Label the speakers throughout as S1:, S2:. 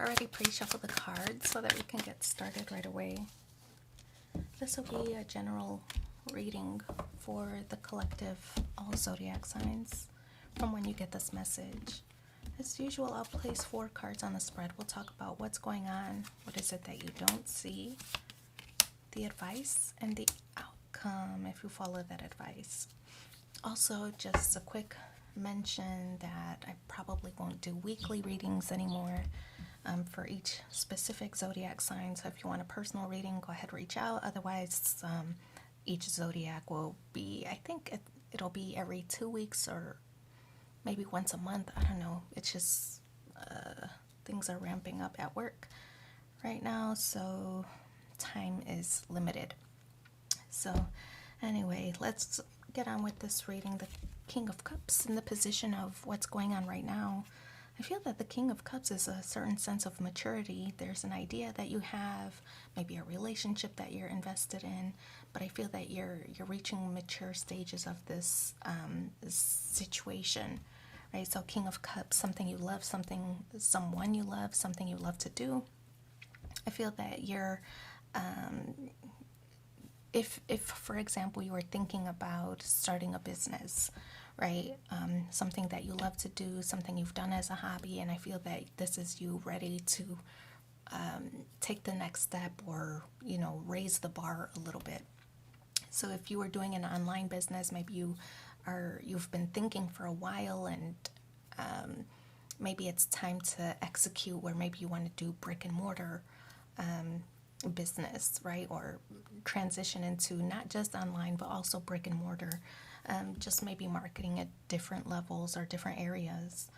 S1: already pre-shuffled the cards so that we can get started right away. This will be a general reading for the collective all zodiac signs from when you get this message. As usual, I'll place 4 cards on the spread. We'll talk about what's going on, what is it that you don't see, the advice, and the outcome if you follow that advice. Also, just a quick mention that I probably won't do weekly readings anymore for each specific zodiac sign. So if you want a personal reading, go ahead, reach out. Otherwise, each zodiac will be, I think it'll be every 2 weeks or maybe once a month. I don't know. It's just things are ramping up at work right now, so time is limited. So anyway, let's get on with this reading. The King of Cups in the position of what's going on right now. I feel that the King of Cups is a certain sense of maturity. There's an idea that you have, maybe a relationship that you're invested in, but I feel that you're reaching mature stages of this situation, right? So King of Cups, something you love, someone you love, something you love to do. I feel that you're, if for example you were thinking about starting a business, right? Something that you love to do, something you've done as a hobby, and I feel that this is you ready to take the next step or, raise the bar a little bit. So if you were doing an online business, maybe you've been thinking for a while, and maybe it's time to execute, where maybe you want to do brick and mortar business, right? Or transition into not just online, but also brick and mortar. Just maybe marketing at different levels or different areas.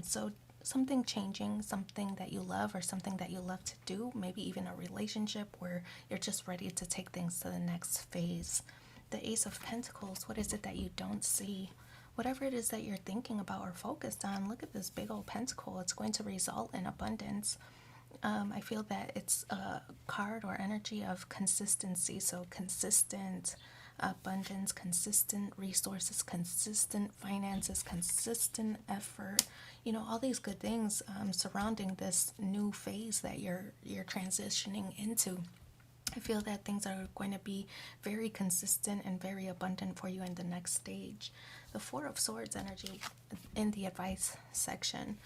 S1: So something changing, something that you love or something that you love to do, maybe even a relationship where you're just ready to take things to the next phase. The Ace of Pentacles, what is it that you don't see? Whatever it is that you're thinking about or focused on, look at this big old pentacle. It's going to result in abundance. I feel that it's a card or energy of consistency. So consistent abundance, consistent resources, consistent finances, consistent effort, all these good things surrounding this new phase that you're transitioning into. I feel that things are going to be very consistent and very abundant for you in the next stage. The 4 of Swords energy in the advice section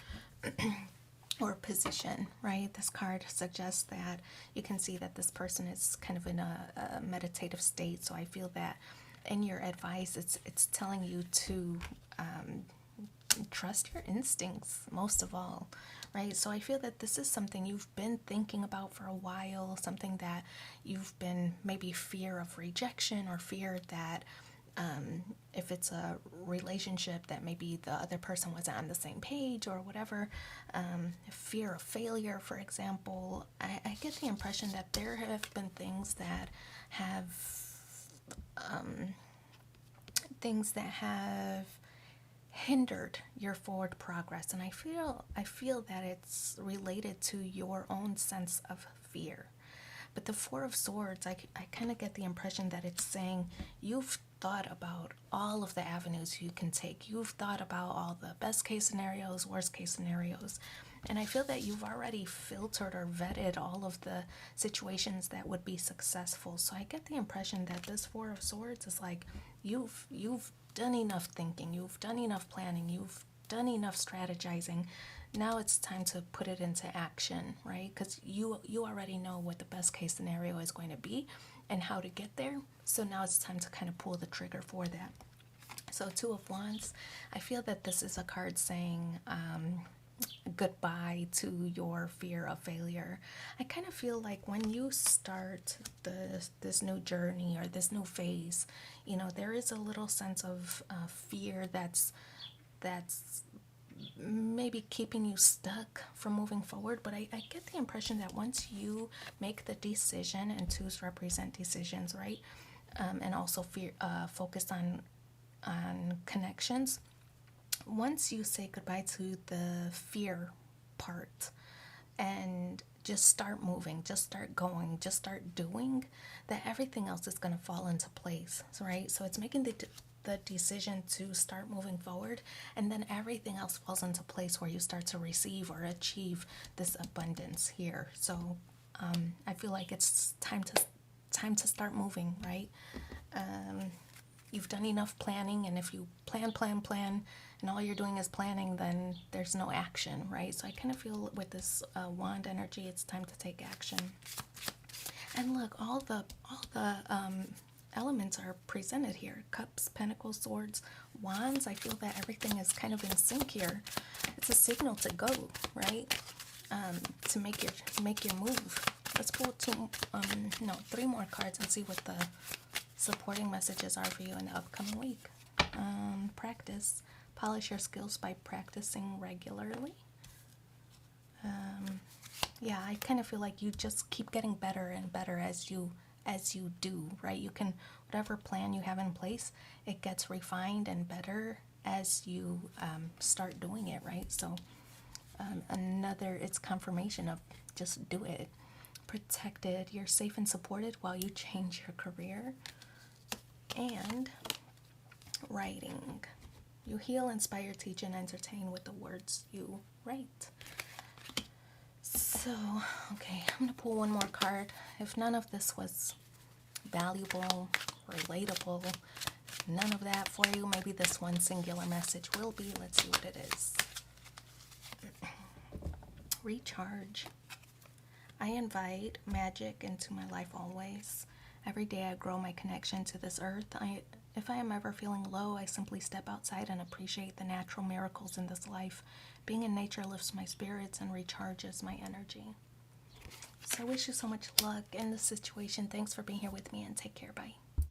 S1: or position, right? This card suggests that you can see that this person is kind of in a meditative state. So I feel that in your advice, it's telling you to trust your instincts most of all, right? So I feel that this is something you've been thinking about for a while, something that you've been maybe fear of rejection or fear that if it's a relationship that maybe the other person wasn't on the same page or whatever, fear of failure, for example. I get the impression that there have been things that have hindered your forward progress, and I feel that it's related to your own sense of fear. But the 4 of Swords, I kind of get the impression that it's saying you've thought about all of the avenues you can take. You've thought about all the best case scenarios, worst case scenarios. And I feel that you've already filtered or vetted all of the situations that would be successful. So I get the impression that this 4 of Swords is like you've done enough thinking, you've done enough planning, you've done enough strategizing. Now it's time to put it into action, right? Because you already know what the best case scenario is going to be and how to get there. So now it's time to kind of pull the trigger for that. So 2 of Wands, I feel that this is a card saying goodbye to your fear of failure. I kind of feel like when you start this new journey or this new phase, there is a little sense of fear that's maybe keeping you stuck from moving forward. But I get the impression that once you make the decision, and 2s represent decisions, right? And also fear, focused on connections. Once you say goodbye to the fear part and just start moving, just start going, just start doing, that everything else is going to fall into place, right? So it's making the the decision to start moving forward, and then everything else falls into place where you start to receive or achieve this abundance here. So I feel like it's time to start moving, right? You've done enough planning, and if you plan, and all you're doing is planning, then there's no action, right? So I kind of feel with this wand energy, it's time to take action. And look, all the elements are presented here: cups, pentacles, swords, wands. I feel that everything is kind of in sync here. It's a signal to go, right? To make your move. Let's pull three more cards and see what the supporting messages are for you in the upcoming week. Practice. Polish your skills by practicing regularly. Yeah, I kind of feel like you just keep getting better and better as you do, right? You can, whatever plan you have in place, it gets refined and better as you start doing it, right? So it's confirmation of just do it. Protected, you're safe and supported while you change your career. And writing, you heal, inspire, teach, and entertain with the words you write. So, okay, I'm going to pull one more card. If none of this was valuable, relatable, none of that for you, maybe this one singular message will be. Let's see what it is. Recharge. I invite magic into my life always. Every day I grow my connection to this earth. If I am ever feeling low, I simply step outside and appreciate the natural miracles in this life. Being in nature lifts my spirits and recharges my energy. So I wish you so much luck in this situation. Thanks for being here with me, and take care. Bye.